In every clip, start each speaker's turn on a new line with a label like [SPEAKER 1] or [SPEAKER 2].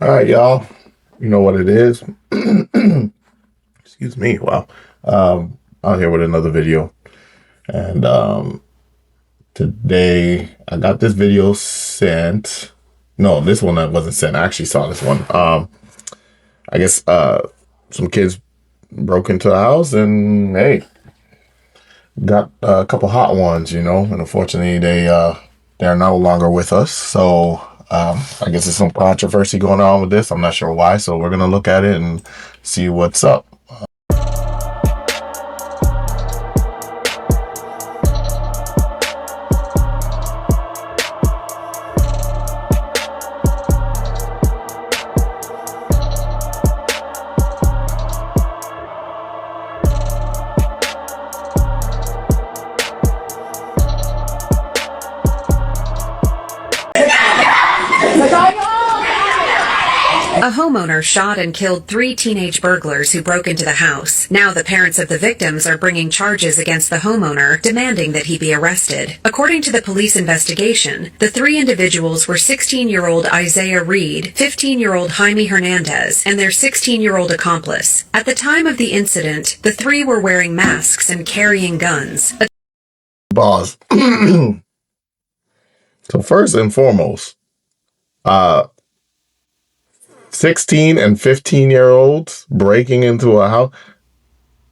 [SPEAKER 1] All right, y'all. You know what it is. Excuse me. Wow. Out here with another video. And today I got this video sent. No, this one that wasn't sent. I actually saw this one. I guess some kids broke into a house and hey, got a couple hot ones, and unfortunately they're no longer with us. So I guess there's some controversy going on with this. I'm not sure why. So we're gonna look at it and see what's up.
[SPEAKER 2] A homeowner shot and killed 3 teenage burglars who broke into the house. Now the parents of the victims are bringing charges against the homeowner, demanding that he be arrested. According to the police investigation, the 3 individuals were 16-year-old Isaiah Reed, 15-year-old Jaime Hernandez, and their 16-year-old accomplice. At the time of the incident, the 3 were wearing masks and carrying guns.
[SPEAKER 1] Boss. So first and foremost, 16 and 15-year-olds breaking into a house.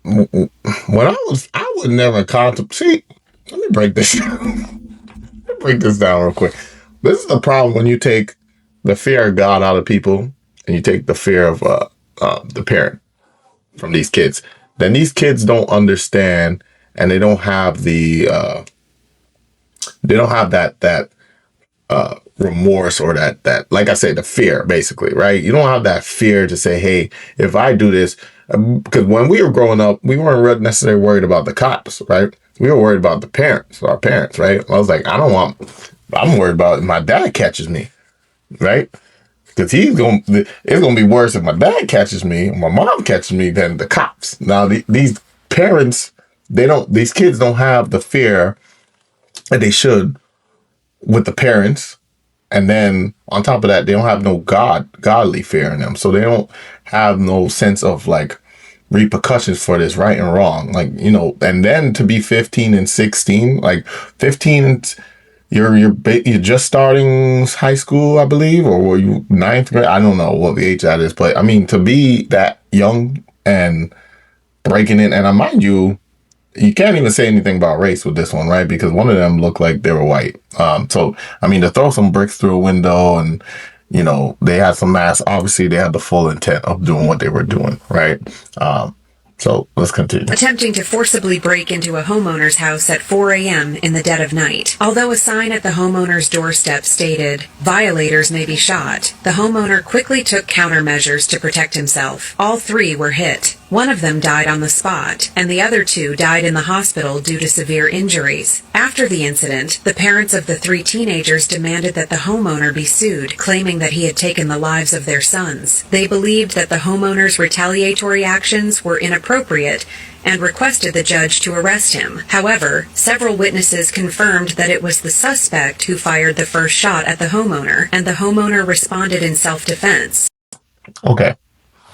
[SPEAKER 1] I would never contemplate. See, let me break this down. Let me break this down real quick. This is the problem when you take the fear of God out of people and you take the fear of the parent from these kids. Then these kids don't understand and they don't have that remorse or that like I said, the fear, basically, right? You don't have that fear to say, hey, if I do this, because when we were growing up, we weren't necessarily worried about the cops, right? We were worried about our parents, right? I was like, I'm worried about if my dad catches me, right? Because it's gonna be worse if my dad catches me, or my mom catches me, than the cops. Now these parents, these kids don't have the fear that they should with the parents. And then on top of that, they don't have no godly fear in them. So they don't have no sense of like repercussions for this right and wrong. Like, and then to be 15 and 16, like 15, you're just starting high school, I believe, or were you ninth grade? I don't know what the age that is, but I mean, to be that young and breaking in, and I mind you can't even say anything about race with this one, right? Because one of them looked like they were white. So, I mean, to throw some bricks through a window and, they had some mass, obviously they had the full intent of doing what they were doing, right? So let's continue.
[SPEAKER 2] Attempting to forcibly break into a homeowner's house at 4 a.m. in the dead of night. Although a sign at the homeowner's doorstep stated, "Violators may be shot," the homeowner quickly took countermeasures to protect himself. All 3 were hit. One of them died on the spot, and the other 2 died in the hospital due to severe injuries. After the incident, the parents of the 3 teenagers demanded that the homeowner be sued, claiming that he had taken the lives of their sons. They believed that the homeowner's retaliatory actions were inappropriate and requested the judge to arrest him. However, several witnesses confirmed that it was the suspect who fired the first shot at the homeowner, and the homeowner responded in self-defense.
[SPEAKER 1] Okay.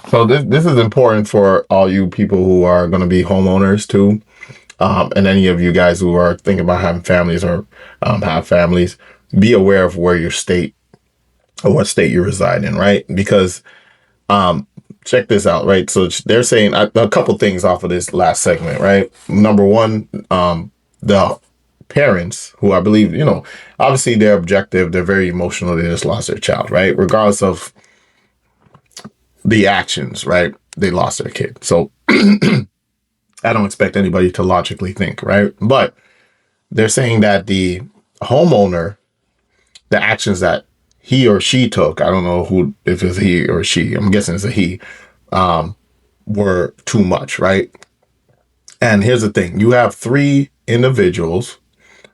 [SPEAKER 1] So this is important for all you people who are going to be homeowners too, and any of you guys who are thinking about having families or have families. Be aware of where your state or what state you reside in, right? Because check this out, right? So they're saying a couple things off of this last segment, right? Number one, the parents who I believe, obviously they're objective, they're very emotional, they just lost their child, right? Regardless of the actions, right? They lost their kid. So I don't expect anybody to logically think, right? But they're saying that the homeowner, the actions that he or she took, I don't know if it's he or she, I'm guessing it's a he, were too much, right? And here's the thing. You have 3 individuals.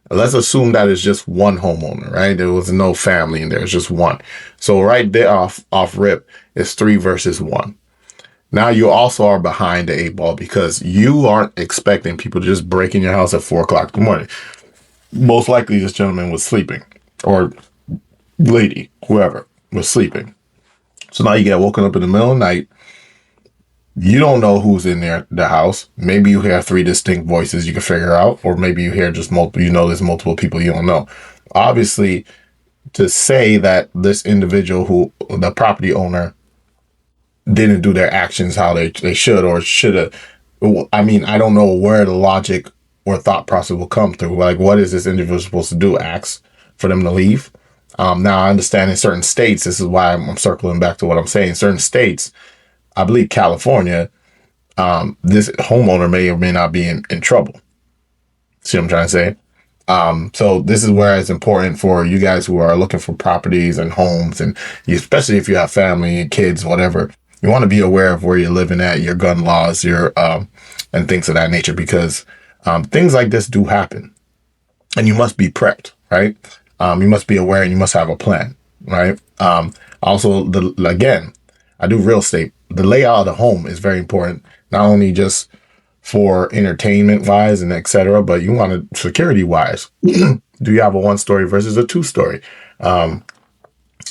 [SPEAKER 1] Let's assume that it's just one homeowner, right? There was no family in there. It's just one. So right there off rip, it's 3 versus 1. Now you also are behind the 8 ball because you aren't expecting people to just break in your house at 4 o'clock in the morning. Most likely this gentleman was sleeping, or lady, whoever, was sleeping. So now you get woken up in the middle of the night. You don't know who's in there, the house. Maybe you hear three distinct voices you can figure out, or maybe you hear just multiple, there's multiple people you don't know. Obviously, to say that this individual who, the property owner, didn't do their actions how they should or should have. I mean, I don't know where the logic or thought process will come through. Like, what is this individual supposed to do? Ask for them to leave? Now, I understand in certain states, this is why I'm circling back to what I'm saying. In certain states, I believe California, this homeowner may or may not be in trouble. See what I'm trying to say? So this is where it's important for you guys who are looking for properties and homes, and especially if you have family and kids, whatever, you want to be aware of where you're living at, your gun laws, your and things of that nature, because things like this do happen, and you must be prepped, right? You must be aware, and you must have a plan, right? Also, again, I do real estate. The layout of the home is very important, not only just for entertainment wise and etc., but you want it security wise. Do you have a 1 story versus a 2 story?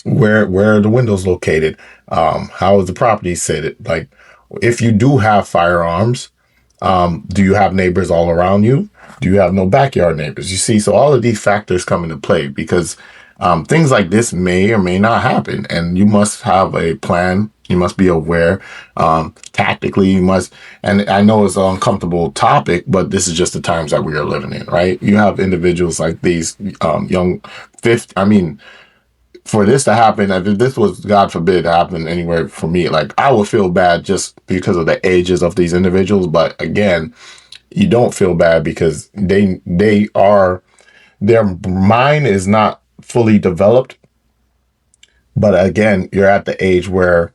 [SPEAKER 1] Where are the windows located? How is the property sited? Like, if you do have firearms, do you have neighbors all around you? Do you have no backyard neighbors? You see, so all of these factors come into play because things like this may or may not happen, and you must have a plan. You must be aware. Tactically, you must. And I know it's an uncomfortable topic, but this is just the times that we are living in, right? You have individuals like these young 50. I mean, for this to happen, if this was, God forbid, to happen anywhere for me, like, I would feel bad just because of the ages of these individuals. But again, you don't feel bad because their mind is not fully developed. But again, you're at the age where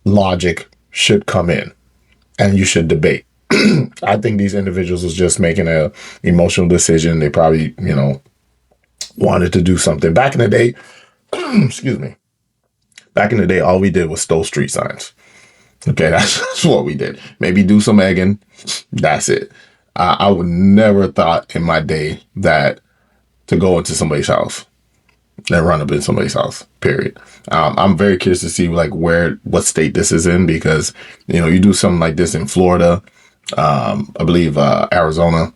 [SPEAKER 1] logic should come in and you should debate. I think these individuals was just making a emotional decision. They probably, wanted to do something. Back in the day, excuse me. Back in the day, all we did was stole street signs. Okay, that's what we did. Maybe do some egging. That's it. I would never thought in my day that to go into somebody's house and run up in somebody's house, period. I'm very curious to see like what state this is in, because, you do something like this in Florida, I believe Arizona,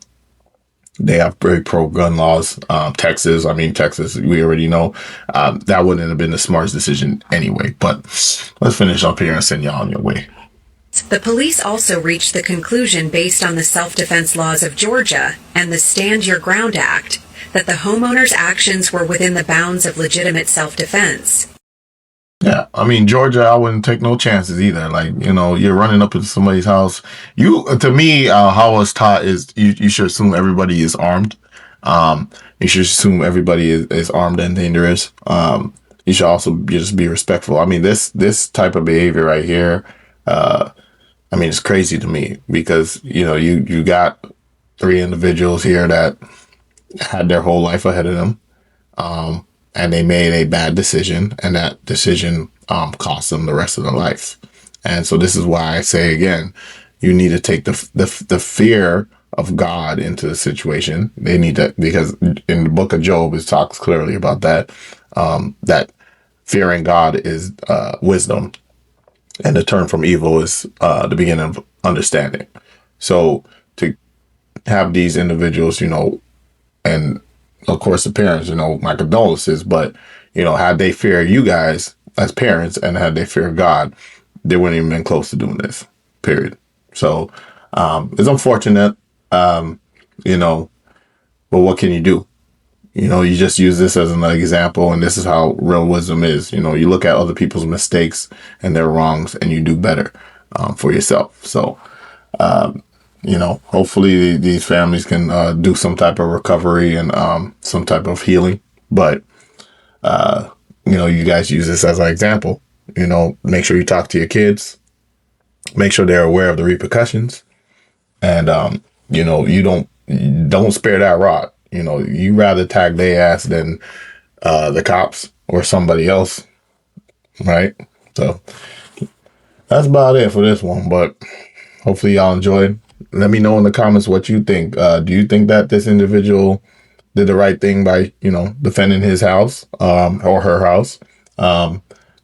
[SPEAKER 1] they have very pro-gun laws. Texas, we already know that wouldn't have been the smartest decision anyway. But let's finish up here and send y'all on your way.
[SPEAKER 2] The police also reached the conclusion, based on the self-defense laws of Georgia and the Stand Your Ground Act, that the homeowner's actions were within the bounds of legitimate self-defense.
[SPEAKER 1] Yeah, I mean, Georgia, I wouldn't take no chances either. Like, you're running up into somebody's house. To me, how I was taught is you should assume everybody is armed. You should assume everybody is armed and dangerous. You should also just be respectful. I mean, this type of behavior right here, it's crazy to me because, you got 3 individuals here that had their whole life ahead of them. And they made a bad decision, and that decision cost them the rest of their life. And so this is why I say again, you need to take the fear of God into the situation. They need to, because in the book of Job, it talks clearly about that, that fearing God is wisdom, and to turn from evil is the beginning of understanding. So to have these individuals, and of course the parents, my condolences, but had they feared you guys as parents and had they feared God, they wouldn't even been close to doing this, period. So it's unfortunate, but what can you do? You just use this as an example, and this is how real wisdom is. You look at other people's mistakes and their wrongs, and you do better for yourself. So hopefully these families can do some type of recovery and some type of healing. But, you guys use this as an example. Make sure you talk to your kids. Make sure they're aware of the repercussions. And, you don't spare that rod. You rather tag their ass than the cops or somebody else. Right? So that's about it for this one. But hopefully y'all enjoyed. Let me know in the comments what you think. Do you think that this individual did the right thing by, defending his house or her house?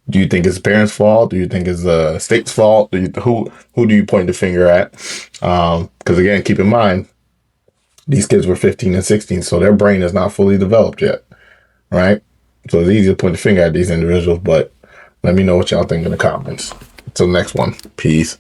[SPEAKER 1] Do you think it's the parents' fault? Do you think it's the state's fault? Who do you point the finger at? Because again, keep in mind, these kids were 15 and 16, so their brain is not fully developed yet, right? So it's easy to point the finger at these individuals, but let me know what y'all think in the comments. Until next one, peace.